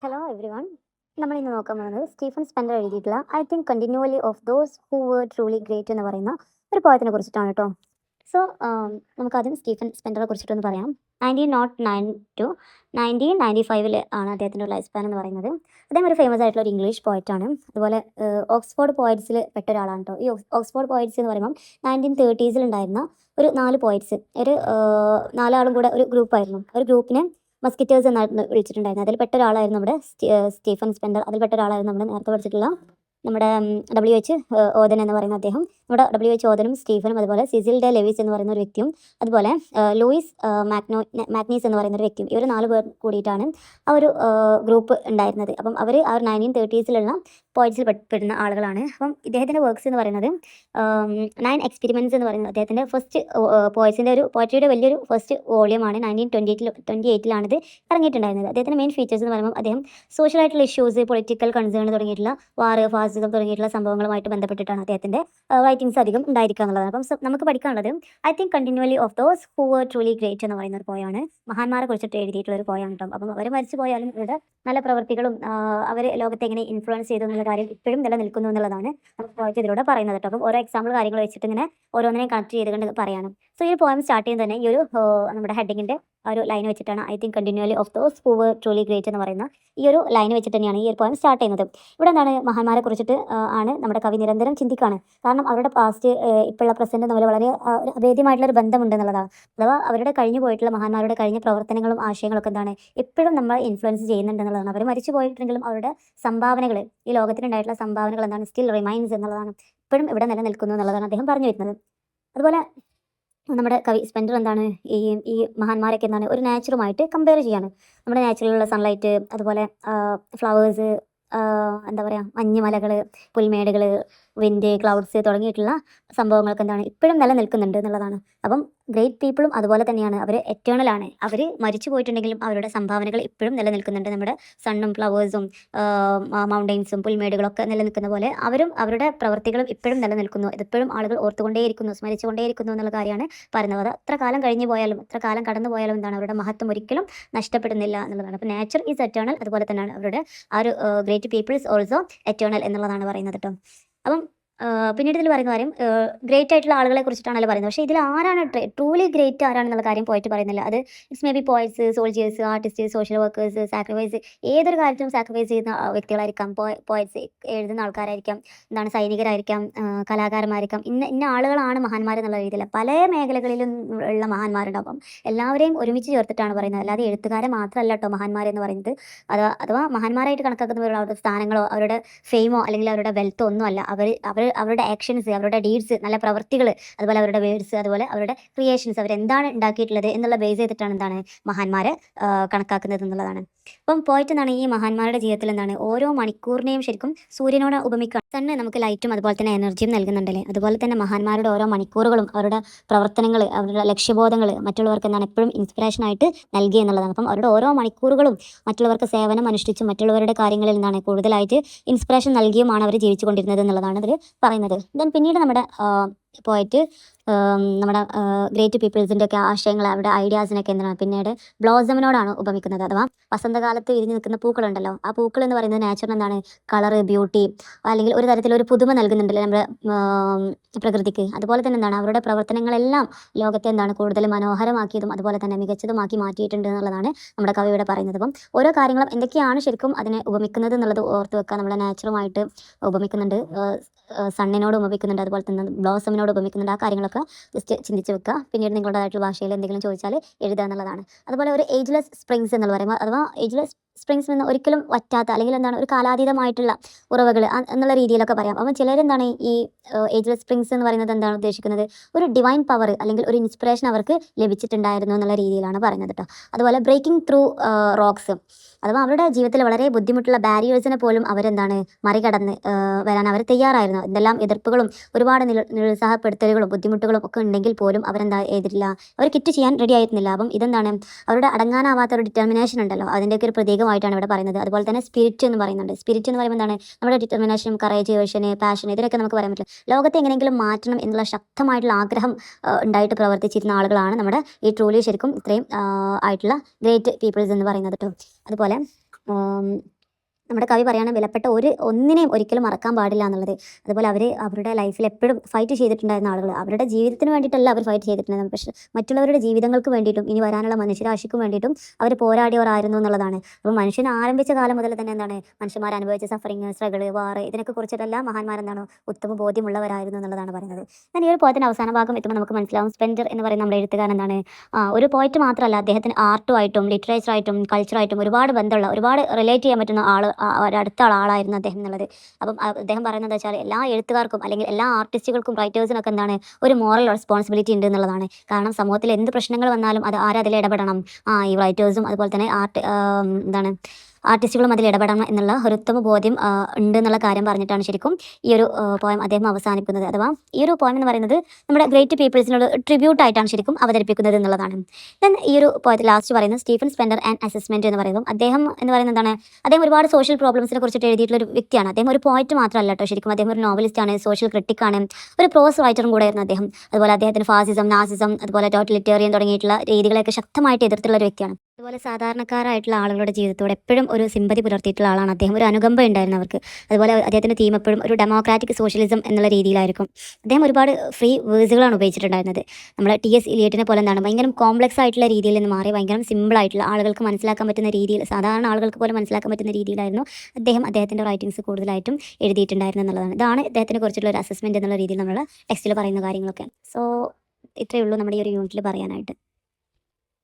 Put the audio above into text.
Hello every one. നമ്മൾ ഇന്ന് നോക്കാൻ പോകുന്നത് സ്റ്റീഫൻ സ്പെൻഡർ എഴുതിയിട്ടുള്ള I think continually of those who were truly great എന്ന് പറയുന്ന ഒരു പോയത്തിനെ കുറിച്ചിട്ടാണ് കേട്ടോ. സോ നമുക്കാദ്യം സ്റ്റീഫൻ സ്പെൻഡറെ കുറിച്ചിട്ടൊന്ന് പറയാം. 1909 to 1995 ആണ് അദ്ദേഹത്തിൻ്റെ ലൈഫ് സ്പാൻ എന്ന് പറയുന്നത്. അദ്ദേഹം ഒരു ഫേമസ് ആയിട്ടുള്ള ഒരു ഇംഗ്ലീഷ് പോയറ്റാണ്. അതുപോലെ ഓക്സ്ഫോർഡ് പോയറ്റ്സിൽ പെട്ട ഒരാളാണ് കേട്ടോ. ഈ ഓക്സ്ഫോർഡ് പോയറ്റ്സ് എന്ന് പറയുമ്പം 1930s ഉണ്ടായിരുന്ന ഒരു 4 പോയറ്റ്സ്, ഒരു 4 ആളും കൂടെ ഒരു ഗ്രൂപ്പായിരുന്നു. ഒരു ഗ്രൂപ്പിനെ മസ്കിറ്റേഴ്സ് എന്നായിരുന്നു വിളിച്ചിട്ടുണ്ടായിരുന്നത്. അതിൽ പെട്ട ഒരാളായിരുന്നു നമ്മുടെ സ്റ്റീഫൻ സ്പെൻഡർ. അതിൽ പെട്ട ഒരാളായിരുന്നു നമ്മൾ നേരത്തെ പഠിച്ചിട്ടുള്ള നമ്മുടെ WH ഓദൻ എന്ന് പറയുന്ന അദ്ദേഹം. നമ്മുടെ WH ഓദനും സ്റ്റീഫനും അതുപോലെ സിസിൽ ഡെ ലെവിസ് എന്ന് പറയുന്ന ഒരു വ്യക്തിയും അതുപോലെ ലൂയിസ് മാഗ്നീസ് എന്ന് പറയുന്ന ഒരു വ്യക്തിയും, ഇവർ 4 പേർ കൂടിയിട്ടാണ് ആ ഒരു ഗ്രൂപ്പ് ഉണ്ടായിരുന്നത്. അപ്പം അവർ ആ ഒരു 1930s പോയിറ്റ്സിൽ പെടുന്ന ആളുകളാണ്. അപ്പം ഇദ്ദേഹത്തിൻ്റെ വർക്ക്സ് എന്ന് പറയുന്നത് 9 എക്സ്പെരിമെൻറ്റ്സ് എന്ന് പറയുന്നത് അദ്ദേഹത്തിൻ്റെ ഫസ്റ്റ് പോയിറ്റ്സിൻ്റെ ഒരു പോയട്രിയുടെ വലിയൊരു ഫസ്റ്റ് വോളിയമാണ്. 1928 ഇറങ്ങിയിട്ടുണ്ടായിരുന്നത്. അദ്ദേഹത്തിൻ്റെ മെയിൻ ഫീച്ചേഴ്സ് എന്ന് പറയുമ്പോൾ അദ്ദേഹം സോഷ്യലായിട്ടുള്ള ഇഷ്യൂസ്, പൊളിറ്റിക്കൽ കൺസേൺ തുടങ്ങിയിട്ടുള്ള ഫാസിസം തുടങ്ങിയിട്ടുള്ള സംഭവങ്ങളുമായിട്ട് ബന്ധപ്പെട്ടിട്ടാണ് അദ്ദേഹത്തിൻ്റെ റൈറ്റിംഗ്സ് അധികം ഉണ്ടായിരിക്കുക എന്നുള്ളതാണ്. അപ്പം നമുക്ക് പഠിക്കാനുള്ളത് I think continually of those who were truly great എന്ന് പറയുന്ന ഒരു പോയാണ്. മഹാന്മാരെ കുറിച്ചിട്ട് എഴുതിയിട്ടുള്ള ഒരു പോയാണ് കേട്ടോ. അപ്പം അവർ മരിച്ചു പോയാലും ഇവരുടെ നല്ല പ്രവൃത്തികളും അവർ ലോകത്തെ എങ്ങനെ ഇൻഫ്ലുവൻസ് ചെയ്തു എന്നുള്ള കാര്യം ഇപ്പോഴും നിലനിൽക്കുന്നു എന്നുള്ളതാണ് നമുക്ക് പോയിട്ട് ഇതിലൂടെ പറയുന്നത് കേട്ടോ. അപ്പം ഓരോ എക്സാമ്പിൾ കാര്യങ്ങൾ വെച്ചിട്ട് ഇങ്ങനെ ഓരോന്നിനെയും കണക്ട് ചെയ്തുകൊണ്ട് പറയാണ്. സോ ഈ പോയം സ്റ്റാർട്ട് ചെയ്യുന്നത് തന്നെ ഈ ഒരു നമ്മുടെ ഹെഡിങ്ങിൻ്റെ ആ ഒരു ലൈൻ വെച്ചിട്ടാണ്. I think continually of those who were truly great എന്ന് പറയുന്ന ഈ ഒരു ലൈൻ വെച്ചിട്ട് തന്നെയാണ് ഈ ഒരു പോയം സ്റ്റാർട്ട് ചെയ്യുന്നത്. ഇവിടെ എന്താണ്, മഹാന്മാരെ കുറിച്ചിട്ട് ആണ് നമ്മുടെ കവി നിരന്തരം ചിന്തിക്കുകയാണ്. കാരണം അവരുടെ പാസ്റ്റ് ഇപ്പോഴുള്ള പ്രസൻറ്റ് തമ്മിൽ വളരെ ഒരു അഭേദ്യമായിട്ടുള്ളൊരു ബന്ധമുണ്ട് എന്നുള്ളതാണ്. അഥവാ അവരുടെ കഴിഞ്ഞു പോയിട്ടുള്ള മഹാന്മാരുടെ കഴിഞ്ഞ പ്രവർത്തനങ്ങളും ആശയങ്ങളൊക്കെ എന്താണ് എപ്പോഴും നമ്മൾ ഇൻഫ്ലുവൻസ് ചെയ്യുന്നുണ്ട് എന്നുള്ളതാണ്. അവർ മരിച്ചു പോയിട്ടുണ്ടെങ്കിലും അവരുടെ സംഭാവനകൾ, ഈ ലോകത്തിനുണ്ടായിട്ടുള്ള സംഭാവനകൾ എന്താണ് സ്റ്റിൽ റിമൈൻസ് എന്നുള്ളതാണ്, ഇപ്പോഴും ഇവിടെ നിലനിൽക്കുന്നു എന്നുള്ളതാണ് അദ്ദേഹം പറഞ്ഞു വരുന്നത്. അതുപോലെ നമ്മുടെ കവി സ്പെൻഡർ എന്താണ് ഈ മഹാന്മാരൊക്കെ എന്താണ് ഒരു നാച്ചുറുമായിട്ട് കമ്പയർ ചെയ്യാണ്. നമ്മുടെ നാച്ചുറലുള്ള സൺലൈറ്റ്, അതുപോലെ ഫ്ലവേഴ്സ്, എന്താ പറയുക, മഞ്ഞുമലകൾ, പുൽമേടുകൾ, വിൻഡ്, ക്ലൗഡ്സ് തുടങ്ങിയിട്ടുള്ള സംഭവങ്ങൾക്ക് എന്താണ് ഇപ്പോഴും നിലനിൽക്കുന്നുണ്ട് എന്നുള്ളതാണ്. അപ്പം ഗ്രേറ്റ് പീപ്പിളും അതുപോലെ തന്നെയാണ്. അവർ എറ്റേണലാണ്. അവർ മരിച്ചു പോയിട്ടുണ്ടെങ്കിലും അവരുടെ സംഭാവനകൾ ഇപ്പോഴും നിലനിൽക്കുന്നുണ്ട്. നമ്മുടെ സണ്ണും ഫ്ലവേഴ്സും മൗണ്ടെയിൻസും പുൽമേടുകളൊക്കെ നിലനിൽക്കുന്ന പോലെ അവരും അവരുടെ പ്രവൃത്തികളും ഇപ്പോഴും നിലനിൽക്കുന്നു. ഇതിപ്പോഴും ആളുകൾ ഓർത്തുകൊണ്ടേയിരിക്കുന്നു, സ്മരിച്ചുകൊണ്ടേയിരിക്കുന്നു എന്നുള്ള കാര്യമാണ് പറയുന്നത്. എത്ര കാലം കഴിഞ്ഞു പോയാലും എത്ര കാലം കടന്നു പോയാലും എന്താണ് അവരുടെ മഹത്വം ഒരിക്കലും നഷ്ടപ്പെടുന്നില്ല എന്നുള്ളതാണ്. അപ്പോൾ നേച്ചർ ഈസ് എറ്റേണൽ, അതുപോലെ തന്നെയാണ് അവരുടെ ആ ഒരു ഗ്രേറ്റ് പീപ്പിൾസ് ഓൾസോ എറ്റേണൽ എന്നുള്ളതാണ് പറയുന്നത് കേട്ടോ. അപ്പം പിന്നീട് ഇതിൽ പറയുന്ന കാര്യം ഗ്രേറ്റ് ആയിട്ടുള്ള ആളുകളെ കുറിച്ചിട്ടാണല്ലോ പറയുന്നത്. പക്ഷേ ഇതിൽ ആരാണ് ട്രൂലി ഗ്രേറ്റ് ആരാണെന്നുള്ള കാര്യം പോയിട്ട് പറയുന്നില്ല. അത് it's may be poets, soldiers, artist, social workers, sacrifice, ഏതൊരു കാര്യത്തിലും സാക്രിഫൈസ് ചെയ്യുന്ന വ്യക്തികളായിരിക്കാം. പോയിറ്റ്സ് എഴുതുന്ന ആൾക്കാരായിരിക്കാം, എന്താണ് സൈനികരായിരിക്കാം, കലാകാരന്മാരായിരിക്കാം. ഇന്ന ആളുകളാണ് മഹാന്മാർ എന്നുള്ള രീതിയിൽ പല മേഖലകളിലും ഉള്ള മഹാന്മാരുണ്ടാവും. അപ്പം എല്ലാവരെയും ഒരുമിച്ച് ചേർത്തിട്ടാണ് പറയുന്നത്. അല്ലാതെ എഴുത്തുകാരെ മാത്രമല്ല കേട്ടോ മഹാന്മാരെന്ന് പറയുന്നത്. അഥവാ മഹാന്മാരായിട്ട് കണക്കാക്കുന്നവരുടെ അവരുടെ സ്ഥാനങ്ങളോ അവരുടെ ഫെയിമോ അല്ലെങ്കിൽ അവരുടെ വെൽത്തോ ഒന്നുമല്ല. അവരുടെ ആക്ഷൻസ്, അവരുടെ ഡീഡ്സ്, നല്ല പ്രവൃത്തികൾ, അതുപോലെ അവരുടെ വേർഡ്സ്, അതുപോലെ അവരുടെ ക്രിയേഷൻസ്, അവരെന്താണ് ഉണ്ടാക്കിയിട്ടുള്ളത് എന്നുള്ള ബേസ് ചെയ്തിട്ടാണ് എന്താണ് മഹാന്മാരെ കണക്കാക്കുന്നത് എന്നുള്ളതാണ്. അപ്പം പോയിട്ട് എന്താണ് ഈ മഹാന്മാരുടെ ജീവിതത്തിൽ എന്താണ് ഓരോ മണിക്കൂറിനെയും ശരിക്കും സൂര്യനോട് ഉപമിക്കുക തന്നെ. നമുക്ക് ലൈറ്റും അതുപോലെ തന്നെ എനർജിയും നൽകുന്നുണ്ടല്ലേ. അതുപോലെ തന്നെ മഹാന്മാരുടെ ഓരോ മണിക്കൂറുകളും അവരുടെ പ്രവർത്തനങ്ങൾ, അവരുടെ ലക്ഷ്യബോധങ്ങൾ മറ്റുള്ളവർക്ക് എന്താണ് എപ്പോഴും ഇൻസ്പിറേഷനായിട്ട് നൽകി എന്നുള്ളതാണ്. അപ്പം അവരുടെ ഓരോ മണിക്കൂറുകളും മറ്റുള്ളവർക്ക് സേവനം അനുഷ്ഠിച്ചും മറ്റുള്ളവരുടെ കാര്യങ്ങളിൽ എന്താണ് കൂടുതലായിട്ട് ഇൻസ്പിറേഷൻ നൽകിയുമാണ് അവർ ജീവിച്ചു കൊണ്ടിരുന്നത് എന്നുള്ളതാണ് ഇതിൽ പറയുന്നത്. ദെൻ പിന്നീട് നമ്മുടെ പോയിട്ട് നമ്മുടെ ഗ്രേറ്റ് പീപ്പിൾസിൻ്റെ ഒക്കെ ആശയങ്ങൾ, അവരുടെ ഐഡിയാസിനൊക്കെ എന്താണ് പിന്നീട് ബ്ലോസമിനോടാണ് ഉപമിക്കുന്നത്. അഥവാ വസന്തകാലത്ത് വിരിഞ്ഞ് നിൽക്കുന്ന പൂക്കളുണ്ടല്ലോ, ആ പൂക്കൾ എന്ന് പറയുന്നത് നാച്ചുറൽ എന്താണ് കളറ്, ബ്യൂട്ടി, അല്ലെങ്കിൽ ഒരു തരത്തിലൊരു പുതുമ നൽകുന്നുണ്ടല്ലോ നമ്മുടെ പ്രകൃതിക്ക്. അതുപോലെ തന്നെ എന്താണ് അവരുടെ പ്രവർത്തനങ്ങളെല്ലാം ലോകത്തെ എന്താണ് കൂടുതൽ മനോഹരമാക്കിയതും അതുപോലെ തന്നെ മികച്ചതുമാക്കി മാറ്റിയിട്ടുണ്ട് എന്നുള്ളതാണ് നമ്മുടെ കവിയുടെ പറയുന്നത്. അപ്പം ഓരോ കാര്യങ്ങളും എന്തൊക്കെയാണ് ശരിക്കും അതിനെ ഉപമിക്കുന്നത് എന്നുള്ളത് ഓർത്ത് വെക്കുക. നമ്മുടെ നാച്ചുറുമായിട്ട് ഉപമിക്കുന്നുണ്ട്, സണ്ണിനോട് ഉപമിക്കുന്നുണ്ട്, അതുപോലെ തന്നെ ബ്ലോസമിനോട് ഉപമിക്കുന്നുണ്ട്. ആ കാര്യങ്ങളൊക്കെ ജസ്റ്റ് ചിന്തിച്ച് വെക്കുക. പിന്നീട് നിങ്ങളുടേതായിട്ടുള്ള ഭാഷയിൽ എന്തെങ്കിലും ചോദിച്ചാൽ എഴുതുക എന്നുള്ളതാണ്. അതുപോലെ ഒരു ഏജ്ലെസ് സ്പ്രിങ്സ് എന്ന് പറയുമ്പോൾ, അഥവാ ഏജ്ലെസ് സ്പ്രിങ്സ് നിന്ന് ഒരിക്കലും വറ്റാത്ത അല്ലെങ്കിൽ എന്താണ് ഒരു കാലാതീതമായിട്ടുള്ള ഉറവകൾ എന്നുള്ള രീതിയിലൊക്കെ പറയാം. അപ്പം ചിലരെന്താണ് ഈ ഏജ്ലെസ് സ്പ്രിങ്സ് എന്ന് പറയുന്നത് എന്താണ് ഉദ്ദേശിക്കുന്നത്, ഒരു ഡിവൈൻ പവർ അല്ലെങ്കിൽ ഒരു ഇൻസ്പിറേഷൻ അവർക്ക് ലഭിച്ചിട്ടുണ്ടായിരുന്നു എന്നുള്ള രീതിയിലാണ് പറയുന്നത് കേട്ടോ. അതുപോലെ ബ്രേക്കിംഗ് ത്രൂ റോക്സ്, അഥവാ അവരുടെ ജീവിതത്തിൽ വളരെ ബുദ്ധിമുട്ടുള്ള ബാരിയേഴ്സിനെ പോലും അവരെന്താണ് മറികടന്ന് വരാൻ അവർ തയ്യാറായിരുന്നു. എന്തെല്ലാം എതിർപ്പുകളും ഒരുപാട് നിരുത്സാഹപ്പെടുത്തലുകളും ബുദ്ധിമുട്ടുകളും ഒക്കെ ഉണ്ടെങ്കിൽ പോലും അവരെന്താ ചെയ്തിട്ടില്ല, അവർ കിറ്റ് ചെയ്യാൻ റെഡി ആയിരുന്നില്ല. അപ്പം ഇതെന്താണ് അവരുടെ അടങ്ങാനാവാത്ത ഒരു ഡിറ്റർമിനേഷൻ ഉണ്ടല്ലോ, അതിൻ്റെയൊക്കെ ഒരു പ്രതീകമായിട്ടാണ് ഇവിടെ പറയുന്നത്. അതുപോലെ തന്നെ സ്പിരിറ്റ് എന്ന് പറയുന്നുണ്ട്. സ്പിരിറ്റ് എന്ന് പറയുമ്പോൾ എന്താണ് നമ്മുടെ ഡിറ്റർമിനേഷനും കറേജ്, വേഷന്, പാഷൻ, ഇതിനൊക്കെ നമുക്ക് പറയാൻ പറ്റില്ല. ലോകത്തെ എങ്ങനെയെങ്കിലും മാറ്റണം എന്നുള്ള ശക്തമായിട്ടുള്ള ആഗ്രഹം ഉണ്ടായിട്ട് പ്രവർത്തിച്ചിരുന്ന ആളുകളാണ് നമ്മുടെ ഈ ട്രൂലി ശരിക്കും ഇത്രയും ആയിട്ടുള്ള ഗ്രേറ്റ് പീപ്പിൾസ് എന്ന് പറയുന്നത് കേട്ടോ. അതുപോലെ നമ്മുടെ കവി പറയാണ് വിലപ്പെട്ട ഒന്നിനെയും ഒരിക്കലും മറക്കാൻ പാടില്ല എന്നുള്ളത്. അതുപോലെ അവർ അവരുടെ ലൈഫിൽ എപ്പോഴും ഫൈറ്റ് ചെയ്തിട്ടുണ്ടായിരുന്ന ആളുകൾ, അവരുടെ ജീവിതത്തിന് വേണ്ടിയിട്ടല്ല അവർ ഫൈറ്റ് ചെയ്തിട്ടുണ്ടായിരുന്നത്, പക്ഷേ മറ്റുള്ളവരുടെ ജീവിതങ്ങൾക്ക് വേണ്ടിയിട്ടും ഇനി വരാനുള്ള മനുഷ്യരാശിക്കും വേണ്ടിയിട്ടും അവർ പോരാടിയവരായിരുന്നു എന്നുള്ളതാണ്. അപ്പോൾ മനുഷ്യൻ ആരംഭിച്ച കാലം മുതൽ തന്നെ എന്താണ് മനുഷ്യന്മാർ അനുഭവിച്ച സഫറിങ്, സ്ട്രഗിൾ, വാർ, ഇതിനൊക്കെ കുറിച്ചിട്ടെല്ലാം മഹാന്മാരെന്താണ് ഉത്തമ ബോധ്യമുള്ളവരായിരുന്നു എന്നുള്ളതാണ് പറയുന്നത്. എന്നാൽ ഈ ഒരു പോയത്തിൻ്റെ അവസാന ഭാഗം എത്തുമ്പോൾ നമുക്ക് മനസ്സിലാവും സ്പെൻസർ എന്ന് പറയുന്ന നമ്മുടെ എഴുത്തുകാരൻ എന്താണ് ഒരു പോയിറ്റ് മാത്രമല്ല, അദ്ദേഹത്തിന് ആർട്ടുമായിട്ടും ലിറ്ററേച്ചറായിട്ടും കൾച്ചറായിട്ടും ഒരുപാട് ബന്ധമുള്ള, ഒരുപാട് റിലേറ്റ് ചെയ്യാൻ പറ്റുന്ന ഒരടുത്ത ആളായിരുന്നു അദ്ദേഹം എന്നുള്ളത്. അപ്പം അദ്ദേഹം പറയുന്നത് എന്താ വെച്ചാൽ എല്ലാ എഴുത്തുകാർക്കും അല്ലെങ്കിൽ എല്ലാ ആർട്ടിസ്റ്റുകൾക്കും റൈറ്റേഴ്സിനൊക്കെ എന്താണ് ഒരു മോറൽ റെസ്പോൺസിബിലിറ്റി ഉണ്ട് എന്നുള്ളതാണ്. കാരണം സമൂഹത്തിൽ എന്ത് പ്രശ്നങ്ങൾ വന്നാലും അത് ആരതിൽ ഇടപെടണം, ഈ റൈറ്റേഴ്സും അതുപോലെ തന്നെ എന്താണ് ആർട്ടിസ്റ്റുകളും അതിൽ ഇടപെടണം എന്നുള്ള ഒരു ഉത്തമ ബോധ്യം ഉണ്ട് എന്നുള്ള കാര്യം പറഞ്ഞിട്ടാണ് ശരിക്കും ഈ ഒരു പോയം അദ്ദേഹം അവസാനിക്കുന്നത്. അഥവാ ഈ ഒരു പോയം എന്ന് പറയുന്നത് നമ്മുടെ ഗ്രേറ്റ് പീപ്പിൾസിനോട് ട്രിബ്യൂട്ടായിട്ടാണ് ശരിക്കും അവതരിപ്പിക്കുന്നത് എന്നുള്ളതാണ്. ദെൻ ഈ ഒരു പോയത്തിൽ ലാസ്റ്റ് പറയുന്നത് സ്റ്റീഫൻ സ്പെൻഡർ ആൻഡ് അസസ്മെൻറ്റ് എന്ന് പറയുമ്പോൾ അദ്ദേഹം എന്ന് പറയുന്നത് എന്താണ്, അദ്ദേഹം ഒരുപാട് സോഷ്യൽ പ്രോബ്ലംസിനെ കുറിച്ചിട്ട് എഴുതിയിട്ടുള്ള ഒരു വ്യക്തിയാണ്. അദ്ദേഹം ഒരു പോയിറ്റ് മാത്രമല്ല കേട്ടോ, ശരിക്കും അദ്ദേഹം ഒരു നോവലിസ്റ്റാണ്, സോഷ്യൽ ക്രിട്ടിക്കാണ്, ഒരു പ്രോസ് റൈറ്ററും കൂടെ ആയിരുന്നു അദ്ദേഹം. അതുപോലെ അദ്ദേഹത്തിന് ഫാസിസം, നാസിസം, അതുപോലെ ടോട്ടലിറ്റേറിയൻ തുടങ്ങിയിട്ടുള്ള രീതികളെയൊക്കെ ശക്തമായിട്ട് എതിർത്തുള്ള ഒരു വ്യക്തിയാണ്. അതുപോലെ സാധാരണക്കാരായിട്ടുള്ള ആളുകളുടെ ജീവിതത്തോട് എപ്പോഴും ഒരു സിമ്പതി പുലർത്തിയിട്ടുള്ള ആളാണ് അദ്ദേഹം, ഒരു അനുകമ്പ ഉണ്ടായിരുന്നു അവർക്ക്. അതുപോലെ അദ്ദേഹത്തിൻ്റെ തീം എപ്പോഴും ഒരു ഡെമോക്രാറ്റിക് സോഷ്യലിസം എന്നുള്ള രീതിയിലായിരിക്കും. അദ്ദേഹം ഒരുപാട് ഫ്രീ വേഴ്സുകളാണ് ഉപയോഗിച്ചിട്ടുണ്ടായിരുന്നത്. നമ്മൾ ടി.എസ്. ഇലിയറ്റിനെ പോലെ എന്താണ് ഭയങ്കര കോംപ്ലക്സ് ആയിട്ടുള്ള രീതിയിൽ നിന്ന് മാറി ഭയങ്കര സിമ്പിളായിട്ടുള്ള ആളുകൾക്ക് മനസ്സിലാക്കാൻ പറ്റുന്ന രീതിയിൽ, സാധാരണ ആളുകൾക്ക് പോലും മനസ്സിലാക്കാൻ പറ്റുന്ന രീതിയിലായിരുന്നു അദ്ദേഹത്തിൻ്റെ റൈറ്റിങ്സ് കൂടുതലായിട്ടും എഴുതിയിട്ടുണ്ടായിരുന്നു എന്നുള്ളതാണ്. ഇതാണ് അദ്ദേഹത്തിനെ കുറിച്ചുള്ള ഒരു അസസ്മെൻറ്റ് എന്നുള്ള രീതിയിൽ നമ്മൾ ടെക്സ്റ്റിൽ പറയുന്ന കാര്യങ്ങളൊക്കെ. സോ ഇത്രയേ ഉള്ളൂ നമ്മുടെ ഈ ഒരു യൂണിറ്റിൽ പറയാനായിട്ട്.